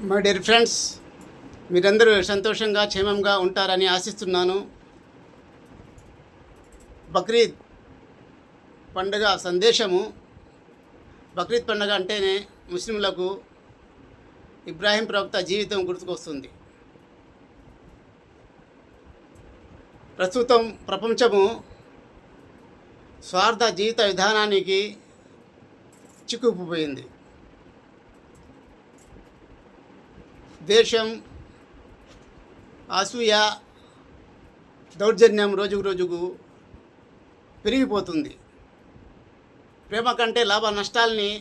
My dear friends, మీరందరూ సంతోషంగా క్షేమంగా ఉంటారని ఆశిస్తున్నాను. బక్రీద్ పండుగ సందేశము. బక్రీద్ పండుగ అంటేనే ముస్లింలకు ఇబ్రాహీం ప్రవక్త జీవితం గుర్తుకొస్తుంది. ప్రస్తుతం ప్రపంచము స్వార్థ జీవిత విధానానికి చిక్కుకుపోయింది. దేశం అసూయ దౌర్జన్యం రోజుకు రోజుకు పెరిగిపోతుంది. ప్రేమ కంటే లాభ నష్టాలని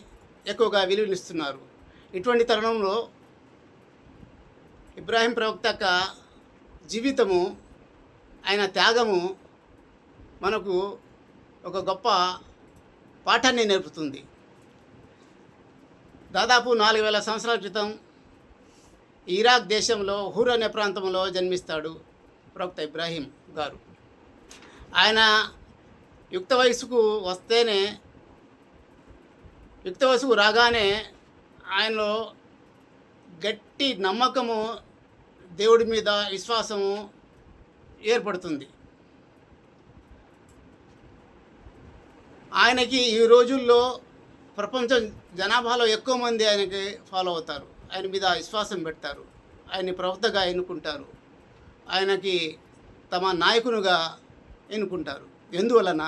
ఎక్కువగా విలువనిస్తున్నారు. ఇటువంటి తరుణంలో ఇబ్రాహీం ప్రవక్త యొక్క జీవితము, ఆయన త్యాగము మనకు ఒక గొప్ప పాఠాన్ని నేర్పుతుంది. దాదాపు 4000 సంవత్సరాల క్రితం ఇరాక్ దేశంలో హూర్ అనే ప్రాంతంలో జన్మిస్తాడు ప్రవక్త ఇబ్రాహీం గారు. ఆయన యుక్త వయసుకు రాగానే ఆయనలో గట్టి నమ్మకము, దేవుడి మీద విశ్వాసము ఏర్పడుతుంది. ఆయనకి ఈ రోజుల్లో ప్రపంచం జనాభాలో ఎక్కువ మంది ఆయనకి ఫాలో అవుతారు, ఆయన మీద విశ్వాసం పెడతారు, ఆయన్ని ప్రవక్తగా ఎన్నుకుంటారు, ఆయనకి తమ నాయకునిగా ఎన్నుకుంటారు. ఎందువలన?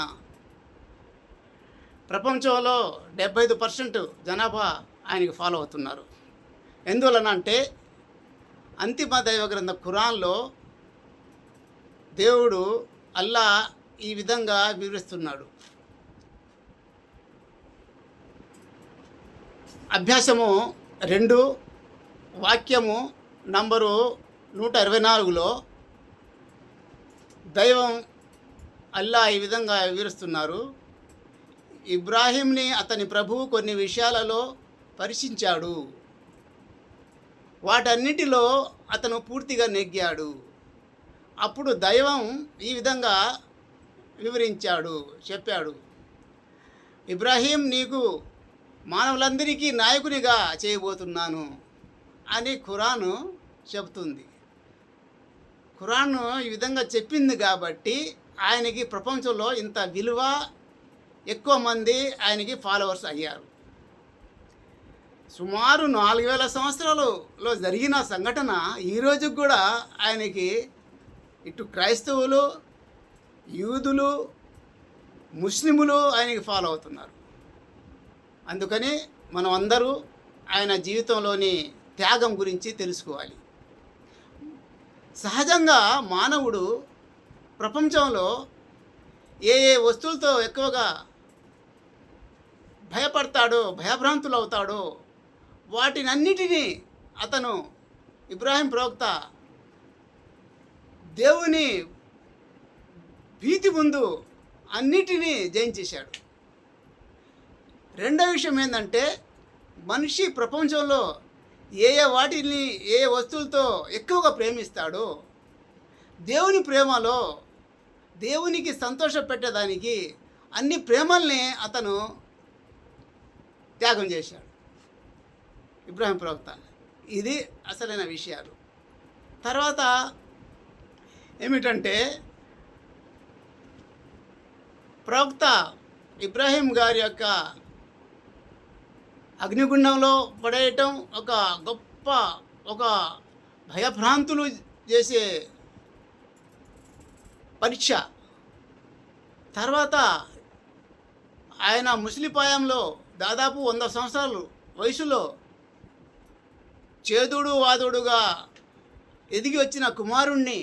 ప్రపంచంలో 75% జనాభా ఆయనకి ఫాలో అవుతున్నారు. ఎందువలన అంటే అంతిమ దైవ గ్రంథం ఖురాన్లో దేవుడు అల్లా ఈ విధంగా వివరిస్తున్నాడు. అభ్యాసము 2 వాక్యము నంబరు 124లో దైవం అల్లా ఈ విధంగా వివరిస్తున్నారు. ఇబ్రాహీంని అతని ప్రభువు కొన్ని విషయాలలో పరీక్షించాడు, వాటన్నిటిలో అతను పూర్తిగా నెగ్గాడు. అప్పుడు దైవం ఈ విధంగా చెప్పాడు, ఇబ్రాహీం, నీకు మానవులందరికీ నాయకునిగా చేయబోతున్నాను అని ఖురాను చెబుతుంది. ఖురాను ఈ విధంగా చెప్పింది కాబట్టి ఆయనకి ప్రపంచంలో ఇంత విలువ, ఎక్కువ మంది ఆయనకి ఫాలోవర్స్ అయ్యారు. సుమారు 4000 సంవత్సరాలలో జరిగిన సంఘటన ఈరోజు కూడా ఆయనకి ఇటు క్రైస్తవులు, యూదులు, ముస్లిములు ఆయనకి ఫాలో అవుతున్నారు. అందుకని మనం అందరూ ఆయన జీవితంలోని త్యాగం గురించి తెలుసుకోవాలి. సహజంగా మానవుడు ప్రపంచంలో ఏ వస్తువులతో ఎక్కువగా భయపడతాడో, భయభ్రాంతులు అవుతాడో వాటినన్నిటినీ అతను ఇబ్రాహీం ప్రవక్త దేవుని భీతి ముందు అన్నిటినీ జయించేశాడు. రెండో విషయం ఏంటంటే, మనిషి ప్రపంచంలో వాటిని ఏ వస్తువులతో ఎక్కువగా ప్రేమిస్తాడో దేవుని ప్రేమలో దేవునికి సంతోషపెట్టేదానికి అన్ని ప్రేమల్ని అతను త్యాగం చేశాడు ఇబ్రాహీం ప్రవక్త. ఇది అసలైన విషయాలు. తర్వాత ఏమిటంటే, ప్రవక్త ఇబ్రాహీం గారి యొక్క అగ్నిగుండంలో పడేయటం ఒక భయభ్రాంతులు చేసే పరీక్ష. తర్వాత ఆయన ముసలిపాయంలో దాదాపు 100 సంవత్సరాలు వయసులో చేదుడు వాదుడుగా ఎదిగి వచ్చిన కుమారుణ్ణి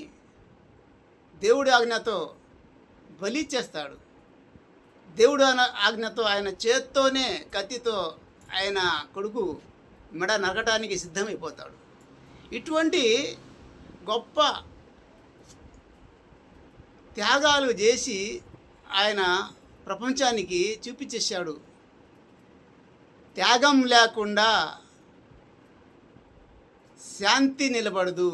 దేవుడి ఆజ్ఞతో బలి చేస్తాడు. దేవుడు ఆజ్ఞతో ఆయన చేత్తోనే కత్తితో ఆయన కొడుకు మెడ నరకటానికి సిద్ధమైపోతాడు. ఇటువంటి గొప్ప త్యాగాలు చేసి ఆయన ప్రపంచానికి చూపించేశాడు. త్యాగం లేకుండా శాంతి నిలబడదు,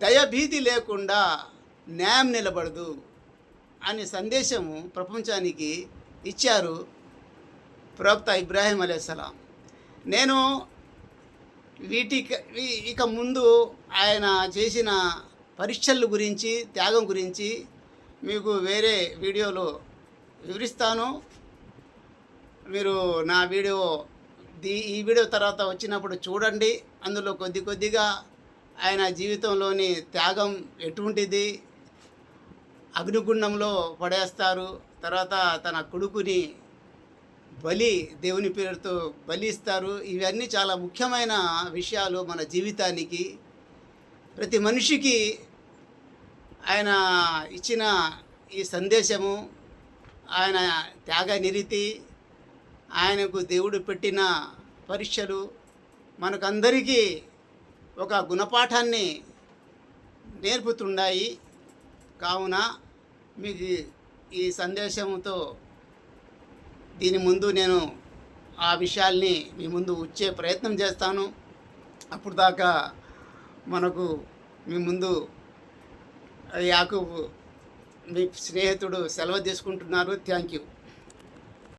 దయభీతి లేకుండా న్యాయం నిలబడదు అనే సందేశము ప్రపంచానికి ఇచ్చారు ప్రవక్త ఇబ్రాహీం అలైహిస్సలాం. నేను ఇక ముందు ఆయన చేసిన పరీక్షల గురించి, త్యాగం గురించి మీకు వేరే వీడియోలో వివరిస్తాను. మీరు నా వీడియో ఈ వీడియో తర్వాత వచ్చినప్పుడు చూడండి. అందులో కొద్దిగా ఆయన జీవితంలోని త్యాగం ఎటువంటిది, అగ్నిగుండంలో పడేస్తారు, తర్వాత తన కొడుకుని దేవుని పేరుతో బలి ఇస్తారు. ఇవన్నీ చాలా ముఖ్యమైన విషయాలు మన జీవితానికి. ప్రతి మనిషికి ఆయన ఇచ్చిన ఈ సందేశము, ఆయన త్యాగనిరతి, ఆయనకు దేవుడు పెట్టిన పరీక్షలు మనకందరికీ ఒక గుణపాఠాన్ని నేర్పుతున్నాయి. కావున మీకు ఈ సందేశంతో దీని ముందు నేను ఆ విషయాల్ని మీ ముందు ఉంచే ప్రయత్నం చేస్తాను. అప్పుడు దాకా మనకు మీ ముందు యాకూబు మీ స్నేహితుడు సెలవు తీసుకుంటున్నారు. Thank you.